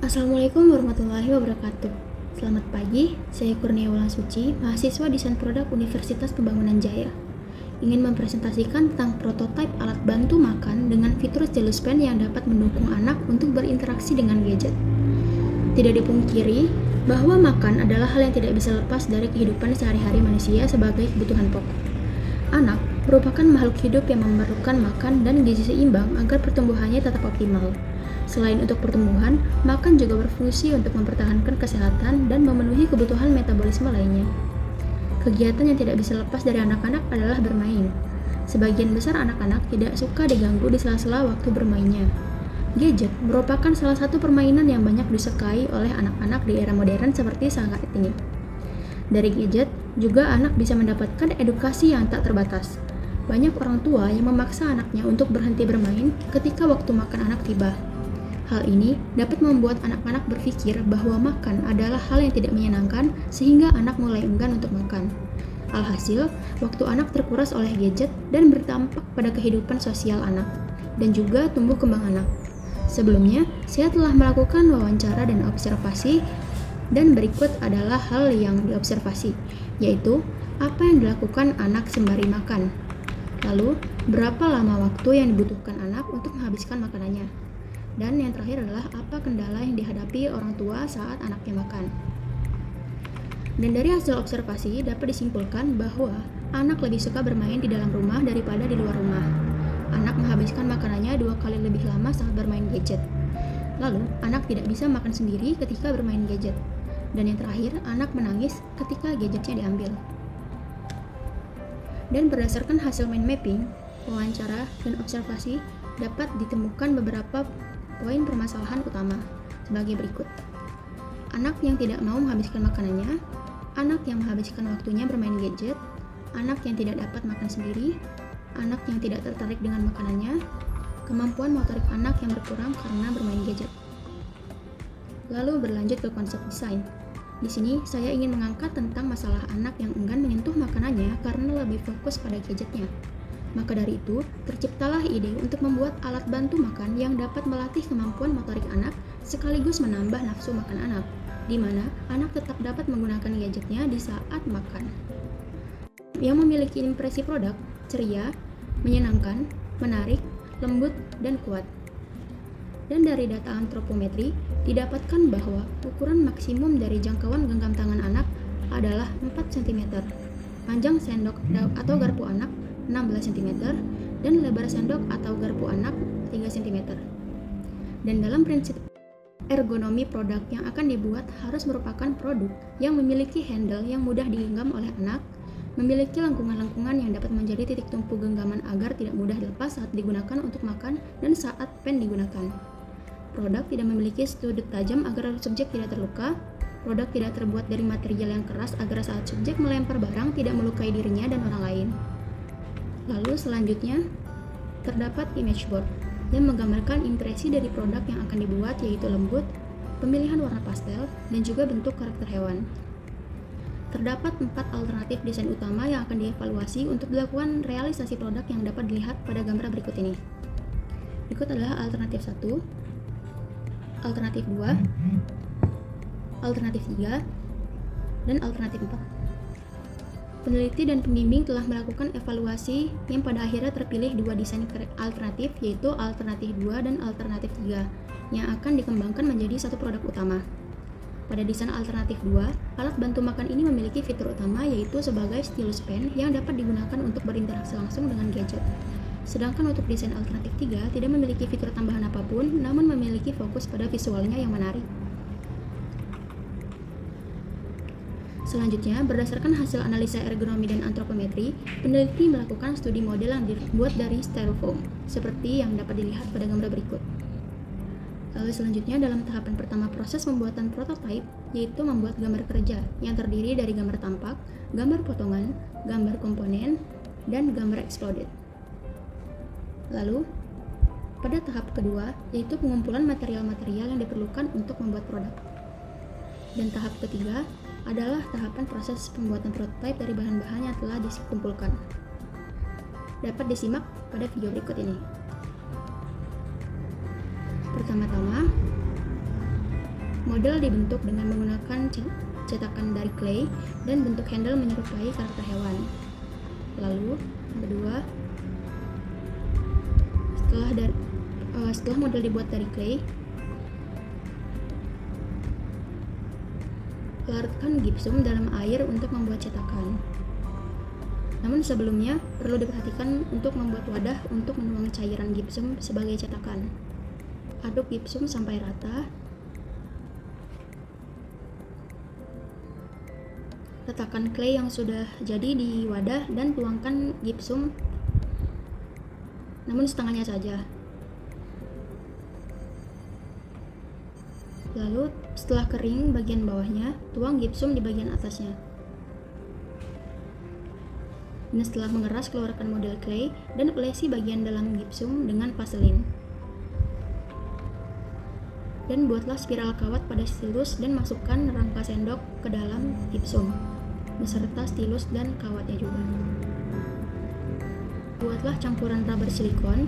Assalamualaikum warahmatullahi wabarakatuh. Selamat pagi, saya Kurnia Wulan Suci, mahasiswa Desain Produk Universitas Pembangunan Jaya. Ingin mempresentasikan tentang prototipe alat bantu makan dengan fitur stylus pen yang dapat mendukung anak untuk berinteraksi dengan gadget. Tidak dipungkiri bahwa makan adalah hal yang tidak bisa lepas dari kehidupan sehari-hari manusia sebagai kebutuhan pokok. Anak merupakan makhluk hidup yang memerlukan makan dan gizi seimbang agar pertumbuhannya tetap optimal. Selain untuk pertumbuhan, makan juga berfungsi untuk mempertahankan kesehatan dan memenuhi kebutuhan metabolisme lainnya. Kegiatan yang tidak bisa lepas dari anak-anak adalah bermain. Sebagian besar anak-anak tidak suka diganggu di sela-sela waktu bermainnya. Gadget merupakan salah satu permainan yang banyak disukai oleh anak-anak di era modern seperti saat ini. Dari gadget, juga anak bisa mendapatkan edukasi yang tak terbatas. Banyak orang tua yang memaksa anaknya untuk berhenti bermain ketika waktu makan anak tiba. Hal ini dapat membuat anak-anak berpikir bahwa makan adalah hal yang tidak menyenangkan sehingga anak mulai enggan untuk makan. Alhasil, waktu anak terkuras oleh gadget dan berdampak pada kehidupan sosial anak dan juga tumbuh kembang anak. Sebelumnya, saya telah melakukan wawancara dan observasi dan berikut adalah hal yang diobservasi, yaitu apa yang dilakukan anak sembari makan. Lalu, berapa lama waktu yang dibutuhkan anak untuk menghabiskan makanannya. Dan yang terakhir adalah apa kendala yang dihadapi orang tua saat anaknya makan. Dan dari hasil observasi dapat disimpulkan bahwa anak lebih suka bermain di dalam rumah daripada di luar rumah. Anak menghabiskan makanannya 2 kali lebih lama saat bermain gadget. Lalu, anak tidak bisa makan sendiri ketika bermain gadget. Dan yang terakhir, anak menangis ketika gadgetnya diambil. Dan berdasarkan hasil mind mapping, wawancara, dan observasi dapat ditemukan beberapa poin permasalahan utama sebagai berikut. Anak yang tidak mau menghabiskan makanannya, anak yang menghabiskan waktunya bermain gadget, anak yang tidak dapat makan sendiri, anak yang tidak tertarik dengan makanannya, kemampuan motorik anak yang berkurang karena bermain gadget. Lalu berlanjut ke konsep desain. Di sini saya ingin mengangkat tentang masalah anak yang enggan menyentuh makanannya karena lebih fokus pada gadgetnya. Maka dari itu, terciptalah ide untuk membuat alat bantu makan yang dapat melatih kemampuan motorik anak sekaligus menambah nafsu makan anak, di mana anak tetap dapat menggunakan gadgetnya di saat makan. Yang memiliki impresi produk, ceria, menyenangkan, menarik, lembut, dan kuat. Dan dari data antropometri, didapatkan bahwa ukuran maksimum dari jangkauan genggam tangan anak adalah 4 cm, panjang sendok atau garpu anak 16 cm, dan lebar sendok atau garpu anak 3 cm. Dan dalam prinsip ergonomi produk yang akan dibuat harus merupakan produk yang memiliki handle yang mudah digenggam oleh anak, memiliki lengkungan-lengkungan yang dapat menjadi titik tumpu genggaman agar tidak mudah dilepas saat digunakan untuk makan dan saat pen digunakan. Produk tidak memiliki sudut tajam agar subjek tidak terluka. Produk tidak terbuat dari material yang keras agar saat subjek melempar barang tidak melukai dirinya dan orang lain. Lalu selanjutnya, terdapat image board yang menggambarkan impresi dari produk yang akan dibuat, yaitu lembut, pemilihan warna pastel, dan juga bentuk karakter hewan. Terdapat 4 alternatif desain utama yang akan dievaluasi untuk dilakukan realisasi produk yang dapat dilihat pada gambar berikut ini. Berikut adalah alternatif 1, alternatif 2, alternatif 3, dan alternatif 4. Peneliti dan pembimbing telah melakukan evaluasi yang pada akhirnya terpilih 2 desain alternatif, yaitu alternatif 2 dan alternatif 3, yang akan dikembangkan menjadi satu produk utama. Pada desain alternatif 2, alat bantu makan ini memiliki fitur utama, yaitu sebagai stylus pen yang dapat digunakan untuk berinteraksi langsung dengan gadget. Sedangkan untuk desain alternatif 3 tidak memiliki fitur tambahan apapun, namun memiliki fokus pada visualnya yang menarik. Selanjutnya, berdasarkan hasil analisa ergonomi dan antropometri, peneliti melakukan studi model yang dibuat dari styrofoam, seperti yang dapat dilihat pada gambar berikut. Lalu selanjutnya, dalam tahapan pertama proses pembuatan prototipe, yaitu membuat gambar kerja yang terdiri dari gambar tampak, gambar potongan, gambar komponen, dan gambar exploded. Lalu, pada tahap kedua, yaitu pengumpulan material-material yang diperlukan untuk membuat produk. Dan tahap ketiga adalah tahapan proses pembuatan prototipe dari bahan-bahan yang telah dikumpulkan. Dapat disimak pada video berikut ini. Pertama-tama, Model dibentuk dengan menggunakan cetakan dari clay dan bentuk handle menyerupai karakter hewan. Lalu, yang kedua, setelah model dibuat dari clay, larutkan gipsum dalam air untuk membuat cetakan. Namun sebelumnya, perlu diperhatikan untuk membuat wadah untuk menuang cairan gipsum sebagai cetakan. Aduk gipsum sampai rata. Letakkan clay yang sudah jadi di wadah dan tuangkan gipsum, namun setengahnya saja. Lalu, setelah kering bagian bawahnya, tuang gipsum di bagian atasnya. Dan setelah mengeras, keluarkan model clay dan olesi bagian dalam gipsum dengan vaselin. Dan buatlah spiral kawat pada stilus dan masukkan rangka sendok ke dalam gipsum, beserta stilus dan kawatnya juga. Buatlah campuran rubber silikon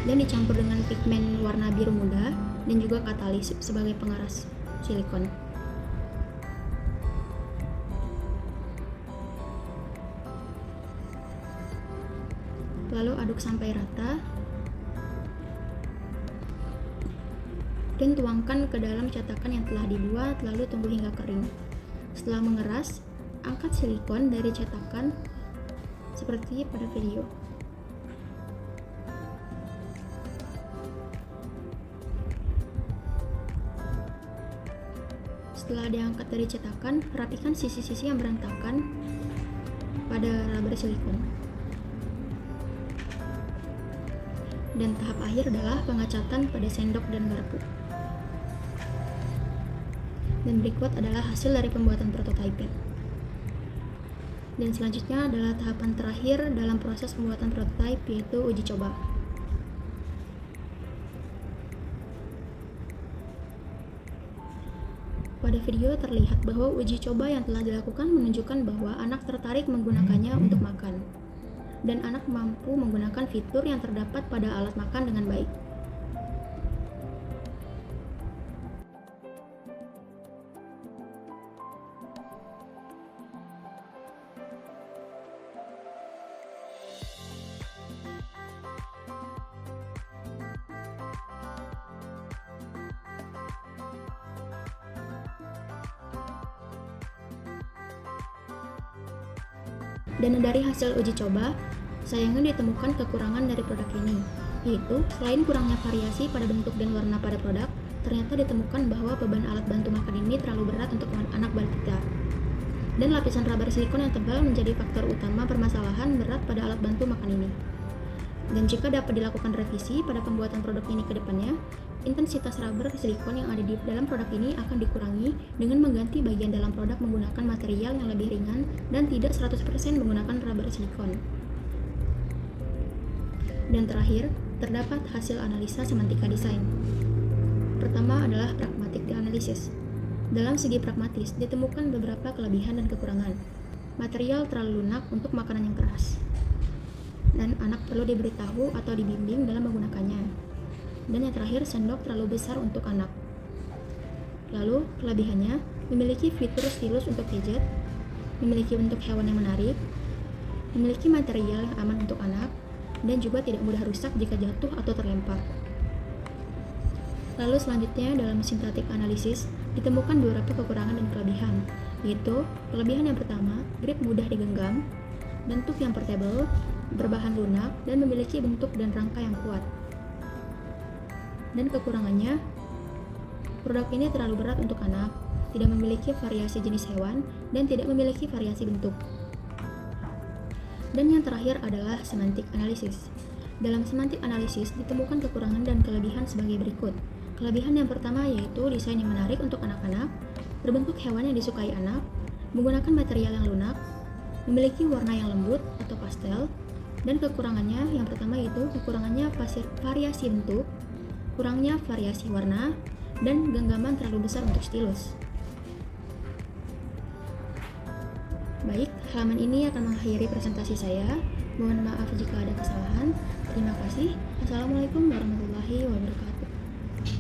dan dicampur dengan pigmen warna biru muda dan juga katalis sebagai pengeras silikon. Lalu aduk sampai rata dan tuangkan ke dalam cetakan yang telah dibuat, lalu tunggu hingga kering. Setelah mengeras, angkat silikon dari cetakan seperti pada video. Setelah diangkat dari cetakan, rapikan sisi-sisi yang berantakan pada rubber silikon. Dan tahap akhir adalah pengecatan pada sendok dan garpu. Dan berikut adalah hasil dari pembuatan prototyping. Dan selanjutnya adalah tahapan terakhir dalam proses pembuatan prototype, yaitu uji coba. Pada video terlihat bahwa uji coba yang telah dilakukan menunjukkan bahwa anak tertarik menggunakannya untuk makan, dan anak mampu menggunakan fitur yang terdapat pada alat makan dengan baik. Dan dari hasil uji coba, sayangnya ditemukan kekurangan dari produk ini, yaitu selain kurangnya variasi pada bentuk dan warna pada produk, ternyata ditemukan bahwa beban alat bantu makan ini terlalu berat untuk anak balita. Dan lapisan rubber silikon yang tebal menjadi faktor utama permasalahan berat pada alat bantu makan ini. Dan jika dapat dilakukan revisi pada pembuatan produk ini ke depannya, intensitas rubber silikon yang ada di dalam produk ini akan dikurangi dengan mengganti bagian dalam produk menggunakan material yang lebih ringan dan tidak 100% menggunakan rubber silikon. Dan terakhir, terdapat hasil analisa semantika desain. Pertama adalah pragmatic analysis. Dalam segi pragmatis, ditemukan beberapa kelebihan dan kekurangan. Material terlalu lunak untuk makanan yang keras, dan anak perlu diberitahu atau dibimbing dalam menggunakannya. Dan yang terakhir, sendok terlalu besar untuk anak. Lalu, kelebihannya memiliki fitur stilus untuk gadget, memiliki bentuk hewan yang menarik, memiliki material yang aman untuk anak, dan juga tidak mudah rusak jika jatuh atau terlempar. Lalu selanjutnya dalam synthetic analysis ditemukan beberapa kekurangan dan kelebihan, yaitu kelebihan yang pertama, grip mudah digenggam, bentuk yang portable, berbahan lunak, dan memiliki bentuk dan rangka yang kuat. Dan kekurangannya, produk ini terlalu berat untuk anak, tidak memiliki variasi jenis hewan, dan tidak memiliki variasi bentuk. Dan yang terakhir adalah semantic analysis. Dalam semantic analysis ditemukan kekurangan dan kelebihan sebagai berikut. Kelebihan yang pertama yaitu desain yang menarik untuk anak-anak, berbentuk hewan yang disukai anak, menggunakan material yang lunak, memiliki warna yang lembut atau pastel. Dan kekurangannya yang pertama yaitu kekurangannya variasi bentuk, kurangnya variasi warna, dan genggaman terlalu besar untuk stilus. Baik, halaman ini akan mengakhiri presentasi saya. Mohon maaf jika ada kesalahan. Terima kasih. Assalamualaikum warahmatullahi wabarakatuh.